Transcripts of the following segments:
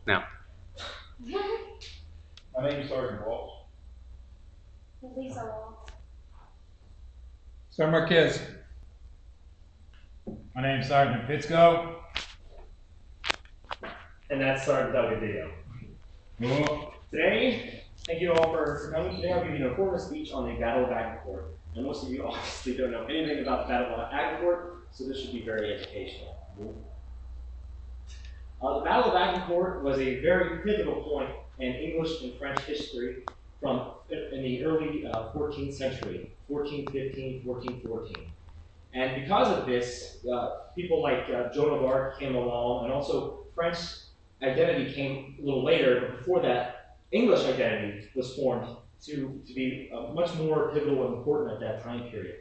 Now, My name is Sergeant Walsh. Sergeant Marquez. My name is Sergeant Pitsko. And that's Sergeant Delgadillo. Cool. Today, thank you all for coming. Today I'll give you an important speech on the Battle of Agincourt. And most of you obviously don't know anything about the Battle of Agincourt, so this should be very educational. The Battle of Agincourt was a very pivotal point in English and French history in the early 14th century, 1415, 1414. And because of this, people like Joan of Arc came along, and also French identity came a little later, but before that, English identity was formed to be much more pivotal and important at that time period.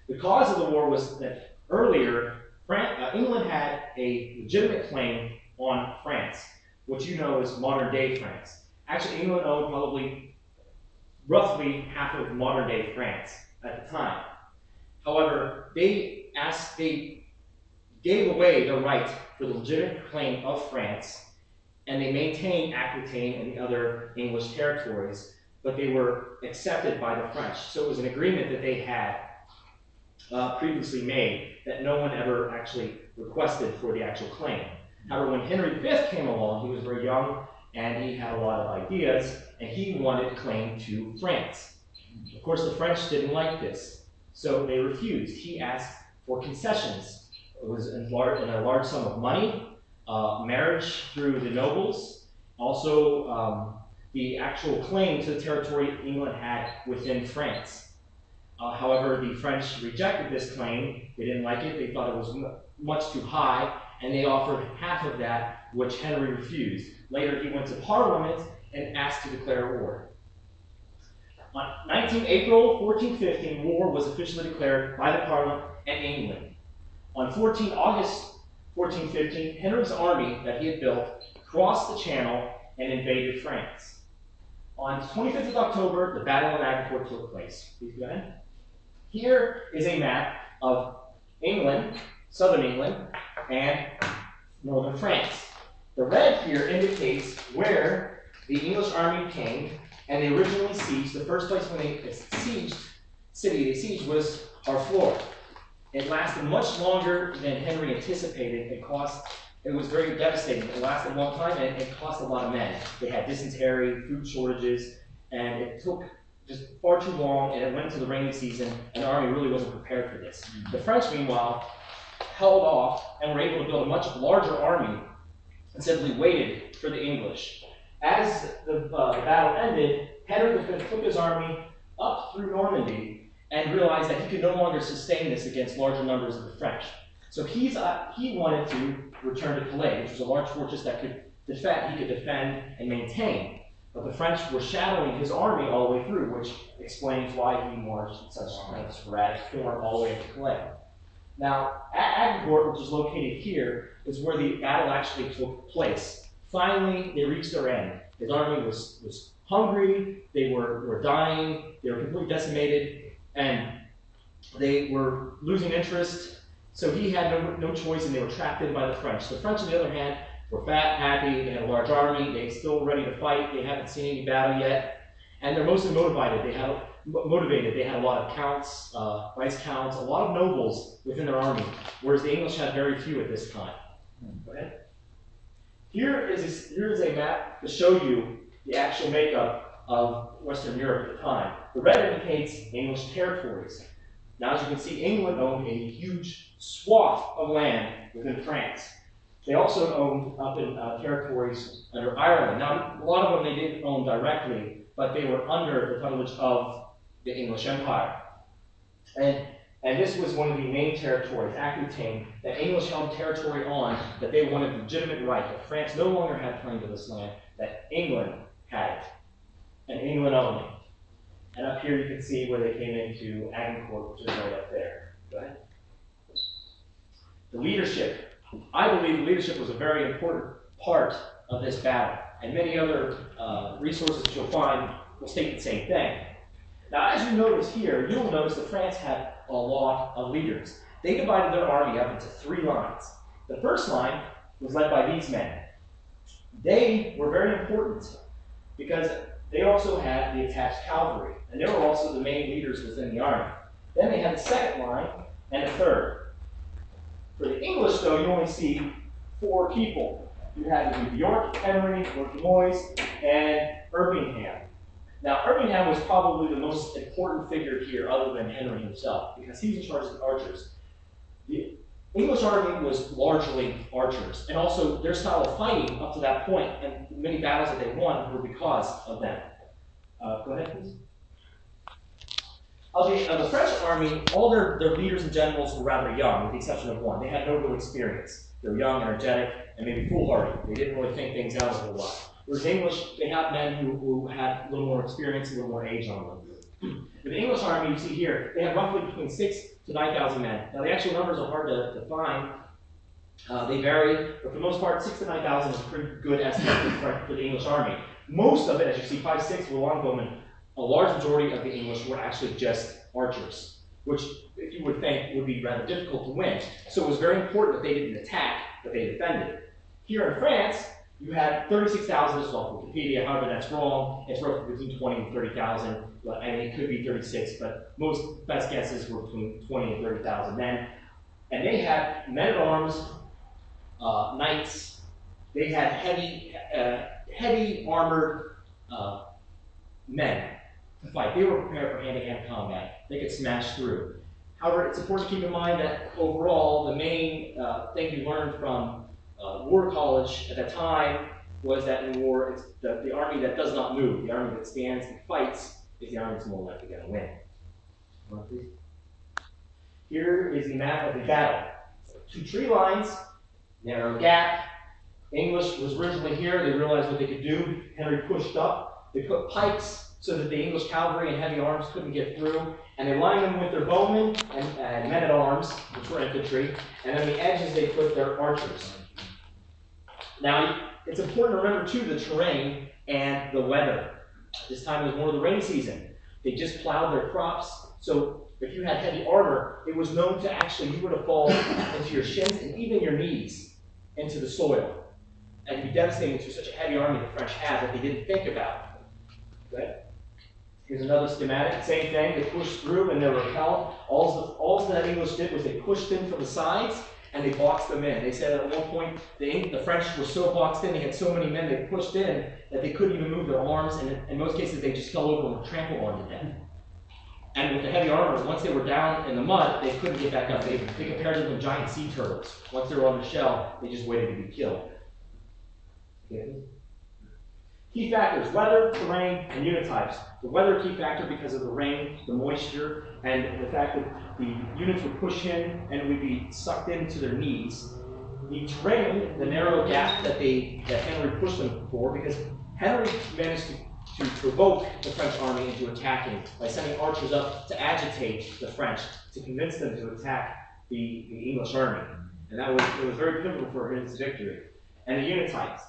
The cause of the war was that earlier, England had a legitimate claim on France, which you know is modern-day France. Actually, England owned probably roughly half of modern-day France at the time. However, they gave away the right for the legitimate claim of France, and they maintained Aquitaine and the other English territories, but they were accepted by the French. So it was an agreement that they had previously made that no one ever actually requested for the actual claim. However, when Henry V came along, he was very young and he had a lot of ideas, and he wanted claim to France. Of course, the French didn't like this, so they refused. He asked for concessions. It was in a large sum of money, marriage through the nobles, also the actual claim to the territory England had within France. However, the French rejected this claim. They didn't like it. They thought it was much too high, and they offered half of that, which Henry refused. Later, he went to Parliament and asked to declare war. On 19 April 1415, war was officially declared by the Parliament and England. On 14 August 1415, Henry's army that he had built crossed the Channel and invaded France. On 25th of October, the Battle of Agincourt took place. Please go ahead. Here is a map of England, southern England, and northern France. The red here indicates where the English army came, and they originally sieged. The first place when they sieged was Harfleur. It lasted much longer than Henry anticipated. It was very devastating. It lasted a long time, and it cost a lot of men. They had dysentery, food shortages, and it took just far too long, and it went into the rainy season, and the army really wasn't prepared for this. The French, meanwhile, held off and were able to build a much larger army and simply waited for the English. As the battle ended, Henry took his army up through Normandy and realized that he could no longer sustain this against larger numbers of the French. So he wanted to return to Calais, which was a large fortress that he could defend and maintain. But the French were shadowing his army all the way through, which explains why he marched in such a sporadic form all the way up to Calais. Now, at Agincourt, which is located here, is where the battle actually took place. Finally, they reached their end. His army was hungry, they were dying, they were completely decimated, and they were losing interest. So he had no choice, and they were trapped in by the French. The French, on the other hand, were fat, happy, they had a large army, they're still ready to fight, they haven't seen any battle yet, and they're mostly motivated. They had a lot of counts, vice counts, a lot of nobles within their army, whereas the English had very few at this time. Go ahead. Here is a map to show you the actual makeup of Western Europe at the time. The red indicates English territories. Now, as you can see, England owned a huge swath of land within France. They also owned up in territories under Ireland. Now, a lot of them they didn't own directly, but they were under the tutelage of the English Empire. And this was one of the main territories, Aquitaine, that English held territory on, that they wanted legitimate right, that France no longer had claim to this land, that England had it, and England only. And up here you can see where they came into Agincourt, which is right up there. Go ahead. The leadership. I believe the leadership was a very important part of this battle, and many other resources that you'll find will state the same thing. Now, as you notice here, you'll notice that France had a lot of leaders. They divided their army up into three lines. The first line was led by these men. They were very important because they also had the attached cavalry, and they were also the main leaders within the army. Then they had the second line and the third. For the English, though, you only see 4 people. You had York, Henry, Lord Moyes, and Erpingham. Now, Erpingham was probably the most important figure here other than Henry himself, because he was in charge of the archers. The English army was largely archers, and also their style of fighting up to that point, and many battles that they won were because of them. Go ahead, please. Okay, the French army, all their leaders and generals were rather young, with the exception of one. They had no real experience. They were young, energetic, and maybe foolhardy. They didn't really think things out a whole lot. Whereas English, they had men who had a little more experience, a little more age on them. The English army, you see here, they had roughly between 6,000 to 9,000 men. Now, the actual numbers are hard to find. They vary, but for the most part, 6,000 to 9,000 is a pretty good estimate for the English army. Most of it, as you see, 5, 6 were longbowmen. A large majority of the English were actually just archers, which, if you would think, would be rather difficult to win. So it was very important that they didn't attack, but they defended. Here in France, you had 36,000, this is off Wikipedia, however that's wrong. It's roughly between 20 and 30,000. I mean, it could be 36, but most best guesses were between 20 and 30,000 men. And they had men-at-arms, knights. They had heavy armored men to fight. They were prepared for hand-to-hand combat. They could smash through. However, it's important to keep in mind that overall, the main thing you learned from War College at that time was that in war, it's the army that does not move, the army that stands and fights, is the army that's more likely going to win. Please. Here is the map of the battle. 2 tree lines, narrow gap. English was originally here. They realized what they could do. Henry pushed up. They put pikes so that the English cavalry and heavy arms couldn't get through. And they lined them with their bowmen and men-at-arms, which were infantry. And on the edges, they put their archers. Now, it's important to remember, too, the terrain and the weather. This time was more of the rainy season. They just plowed their crops. So if you had heavy armor, it was known to actually, you were to fall into your shins and even your knees into the soil. And be devastating to such a heavy army the French had that they didn't think about. Okay? Here's another schematic. Same thing. They pushed through and they were repelled. All that English did was they pushed in from the sides and they boxed them in. They said at one point the French were so boxed in, they had so many men they pushed in that they couldn't even move their arms, and in most cases they just fell over and were trampled on to death. And with the heavy armor, once they were down in the mud, they couldn't get back up. They compared them to giant sea turtles. Once they were on the shell, they just waited to be killed. Okay. Key factors: weather, terrain, and unit types. The weather key factor because of the rain, the moisture, and the fact that the units would push in and would be sucked into their knees. The terrain, the narrow gap that Henry pushed them for, because Henry managed to provoke the French army into attacking by sending archers up to agitate the French, to convince them to attack the English army. And it was very pivotal for his victory. And the unit types.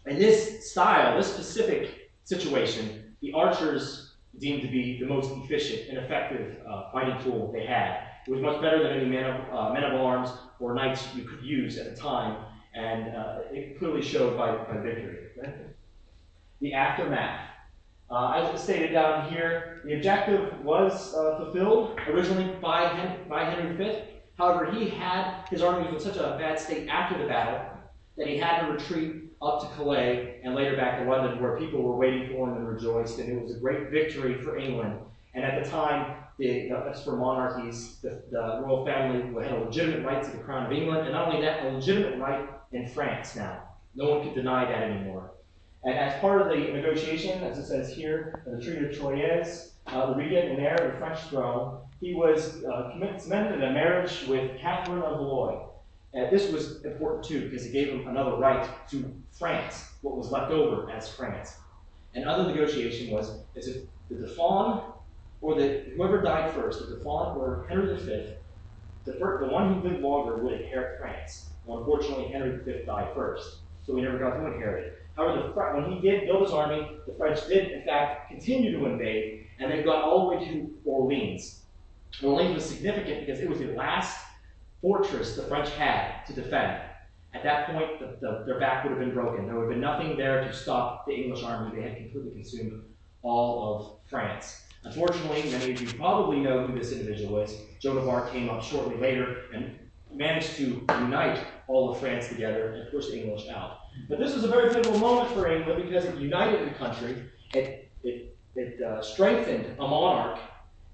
In this style, this specific situation, the archers deemed to be the most efficient and effective fighting tool they had. It was much better than any men of arms or knights you could use at the time, and it clearly showed by victory. Okay? The aftermath. As stated down here, the objective was fulfilled originally by Henry V. However, his army was in such a bad state after the battle that he had to retreat up to Calais and later back to London, where people were waiting for him and rejoiced, and it was a great victory for England. And at the time, as for monarchies, the royal family had a legitimate right to the crown of England, and not only that, a legitimate right in France now. No one could deny that anymore. And as part of the negotiation, as it says here, the Treaty of Troyes, the regent and heir of the French throne, he was cemented in a marriage with Catherine of Valois. And this was important too, because it gave him another right to France, what was left over as France. And other negotiation was as if the Dauphin, or whoever died first, the Dauphin or Henry V, the one who lived longer would inherit France. Well, unfortunately, Henry V died first, so he never got to inherit it. However, when he did build his army, the French did, in fact, continue to invade, and they got all the way to Orleans. Orleans was significant because it was the last fortress the French had to defend. At that point, their back would have been broken. There would have been nothing there to stop the English army. They had completely consumed all of France. Unfortunately, many of you probably know who this individual was. Joan of Arc came up shortly later and managed to unite all of France together and push the English out. But this was a very pivotal moment for England because it united the country. It strengthened a monarch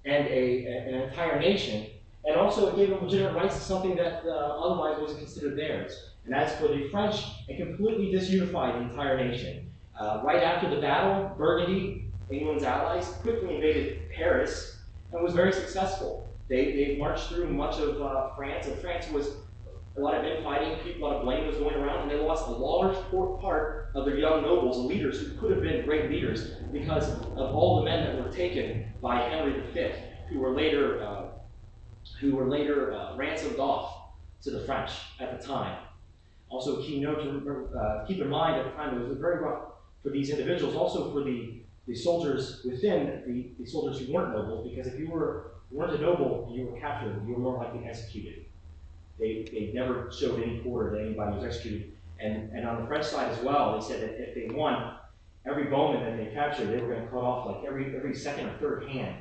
and an entire nation, and also it gave them legitimate rights to something that otherwise wasn't considered theirs. And as for the French, it completely disunified the entire nation. Right after the battle, Burgundy, England's allies, quickly invaded Paris and was very successful. They marched through much of France, and France was a lot of infighting, a lot of blame was going around, and they lost a large part of their young nobles and leaders who could have been great leaders because of all the men that were taken by Henry V, who were later ransomed off to the French at the time. Also, a key note to remember, keep in mind at the time, it was very rough for these individuals, also for the soldiers within the soldiers who weren't nobles, because if you weren't a noble and you were captured, you were more likely executed. They never showed any quarter that anybody was executed. And on the French side as well, they said that if they won, every bowman that they captured, they were going to cut off like every second or third hand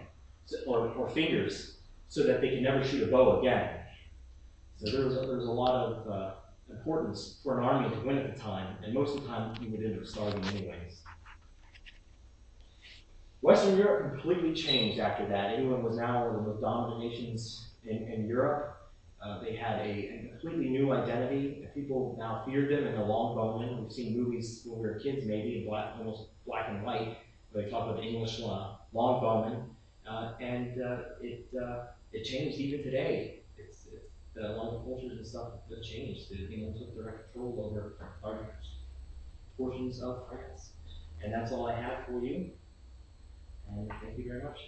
or fingers so that they could never shoot a bow again. So there was a lot of importance for an army to win at the time, and most of the time you would end up starving anyways. Western Europe completely changed after that. England was now one of the most dominant nations in Europe. They had a completely new identity. People now feared them and the longbowmen. We've seen movies when we were kids, maybe, almost black and white, where they talk about the English longbowmen. It changed even today. A lot of cultures and stuff have changed. England took direct control over large portions of France. And that's all I have for you. And thank you very much.